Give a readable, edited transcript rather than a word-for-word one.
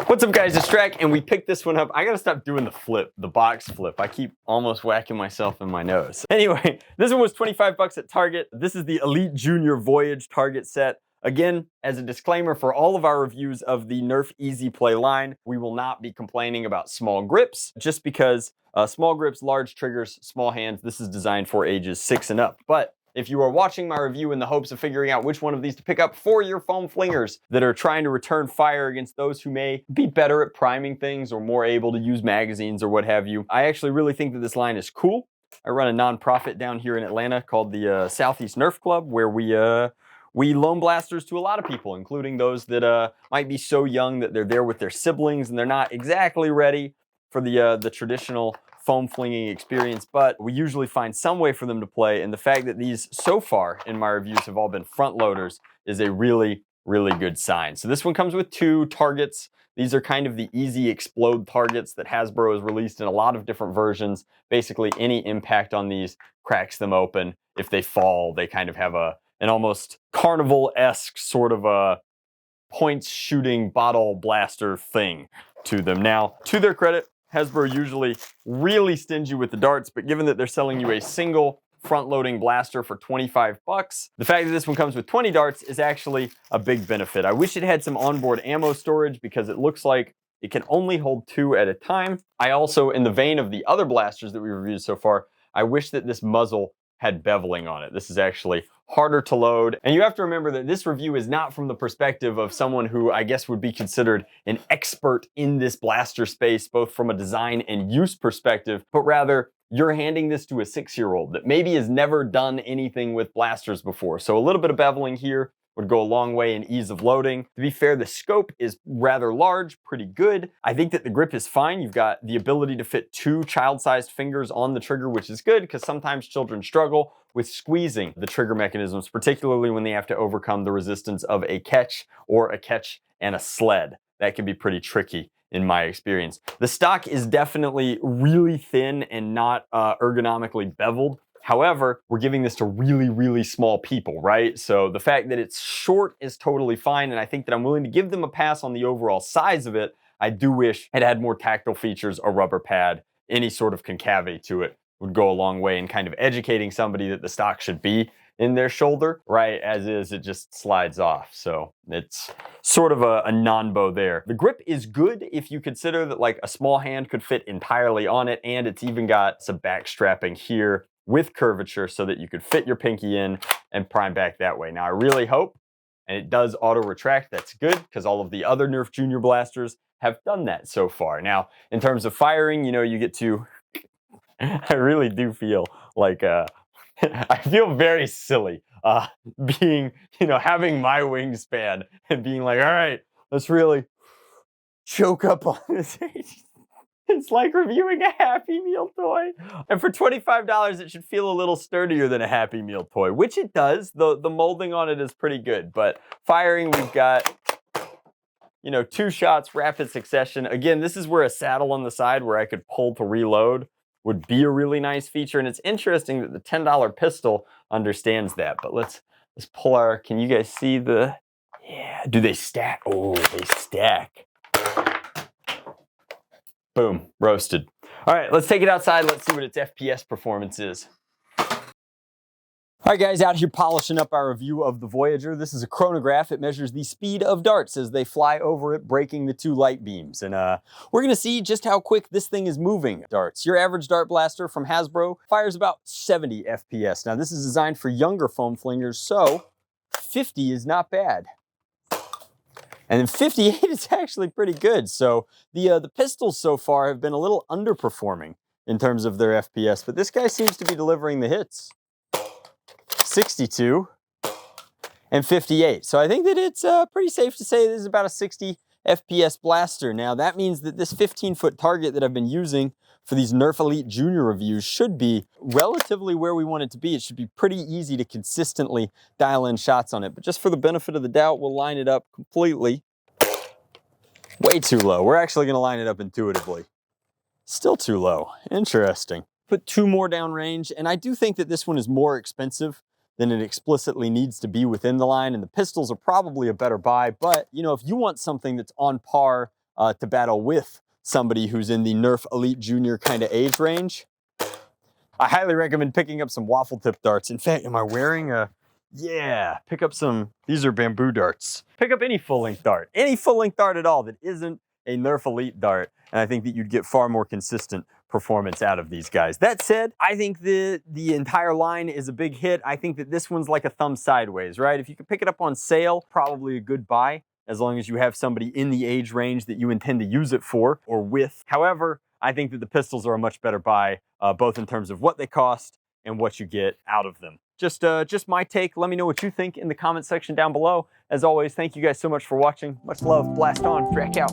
What's up guys, it's Drac, and we picked this one up. I gotta stop doing the box flip. I keep almost whacking myself in my nose. Anyway, this one was 25 bucks at Target. This is the Elite Junior Voyage Target set. Again, as a disclaimer for all of our reviews of the NERF Easy Play line, we will not be complaining about small grips, just because small grips, large triggers, small hands, this is designed for ages 6 and up. But if you are watching my review in the hopes of figuring out which one of these to pick up for your foam flingers that are trying to return fire against those who may be better at priming things or more able to use magazines or what have you, I actually really think that this line is cool. I run a nonprofit down here in Atlanta called the Southeast NERF Club, where we loan blasters to a lot of people, including those that might be so young that they're there with their siblings and they're not exactly ready for the traditional foam flinging experience, but we usually find some way for them to play, and the fact that these so far in my reviews have all been front loaders is a really, really good sign. So this one comes with 2 targets. These are kind of the easy explode targets that Hasbro has released in a lot of different versions. Basically any impact on these cracks them open. If they fall, they kind of have an almost carnival-esque sort of a points shooting bottle blaster thing to them. Now, to their credit, Hasbro usually really stingy with the darts, but given that they're selling you a single front-loading blaster for 25 bucks, the fact that this one comes with 20 darts is actually a big benefit. I wish it had some onboard ammo storage because it looks like it can only hold 2 at a time. I also, in the vein of the other blasters that we reviewed so far, I wish that this muzzle had beveling on it. This is actually harder to load. And you have to remember that this review is not from the perspective of someone who I guess would be considered an expert in this blaster space, both from a design and use perspective, but rather you're handing this to a 6-year-old that maybe has never done anything with blasters before. So a little bit of beveling here would go a long way in ease of loading. To be fair, the scope is rather large, pretty good. I think that the grip is fine. You've got the ability to fit 2 child-sized fingers on the trigger, which is good because sometimes children struggle with squeezing the trigger mechanisms, particularly when they have to overcome the resistance of a catch or a catch and a sled. That can be pretty tricky in my experience. The stock is definitely really thin and not ergonomically beveled. However, we're giving this to really, really small people, right? So the fact that it's short is totally fine, and I think that I'm willing to give them a pass on the overall size of it. I do wish it had more tactile features, a rubber pad, any sort of concavity to it would go a long way in kind of educating somebody that the stock should be in their shoulder, right? As is, it just slides off. So it's sort of a non-bow there. The grip is good if you consider that like a small hand could fit entirely on it, and it's even got some back strapping here with curvature so that you could fit your pinky in and prime back that way. Now I really hope, and it does auto retract, that's good because all of the other NERF Junior blasters have done that so far. Now, in terms of firing, you know, you get to, I really do feel like, I feel very silly being, you know, having my wingspan and being like, all right, let's really choke up on this. It's like reviewing a Happy Meal toy. And for $25, it should feel a little sturdier than a Happy Meal toy, which it does. The molding on it is pretty good. But firing, we've got, you know, 2 shots, rapid succession. Again, this is where a saddle on the side where I could pull to reload would be a really nice feature. And it's interesting that the $10 pistol understands that. But let's pull our, can you guys see the, yeah, do they stack? Oh, they stack. Boom, roasted. All right, let's take it outside. Let's see what its FPS performance is. All right, guys, out here polishing up our review of the Voyager. This is a chronograph. It measures the speed of darts as they fly over it, breaking the 2 light beams. And we're gonna see just how quick this thing is moving. Darts. Your average dart blaster from Hasbro fires about 70 FPS. Now, this is designed for younger foam flingers, so 50 is not bad. And then 58 is actually pretty good. So the pistols so far have been a little underperforming in terms of their FPS, but this guy seems to be delivering the hits. 62 and 58. So I think that it's pretty safe to say this is about a 60 FPS blaster. Now that means that this 15-foot target that I've been using for these NERF Elite Junior reviews should be relatively where we want it to be. It should be pretty easy to consistently dial in shots on it. But just for the benefit of the doubt, we'll line it up completely. Way too low. We're actually going to line it up intuitively. Still too low. Interesting. Put 2 more down range, and I do think that this one is more expensive then it explicitly needs to be within the line, and the pistols are probably a better buy. But, you know, if you want something that's on par to battle with somebody who's in the NERF Elite Junior kind of age range, I highly recommend picking up some waffle tip darts. In fact, am I wearing a... Yeah, pick up some, these are bamboo darts. Pick up any full-length dart at all that isn't a NERF Elite dart, and I think that you'd get far more consistent performance out of these guys. That said, I think the entire line is a big hit. I think that this one's like a thumb sideways, right? If you can pick it up on sale, probably a good buy, as long as you have somebody in the age range that you intend to use it for or with. However, I think that the pistols are a much better buy, both in terms of what they cost and what you get out of them. Just my take. Let me know what you think in the comment section down below. As always, thank you guys so much for watching. Much love. Blast on. Drac out.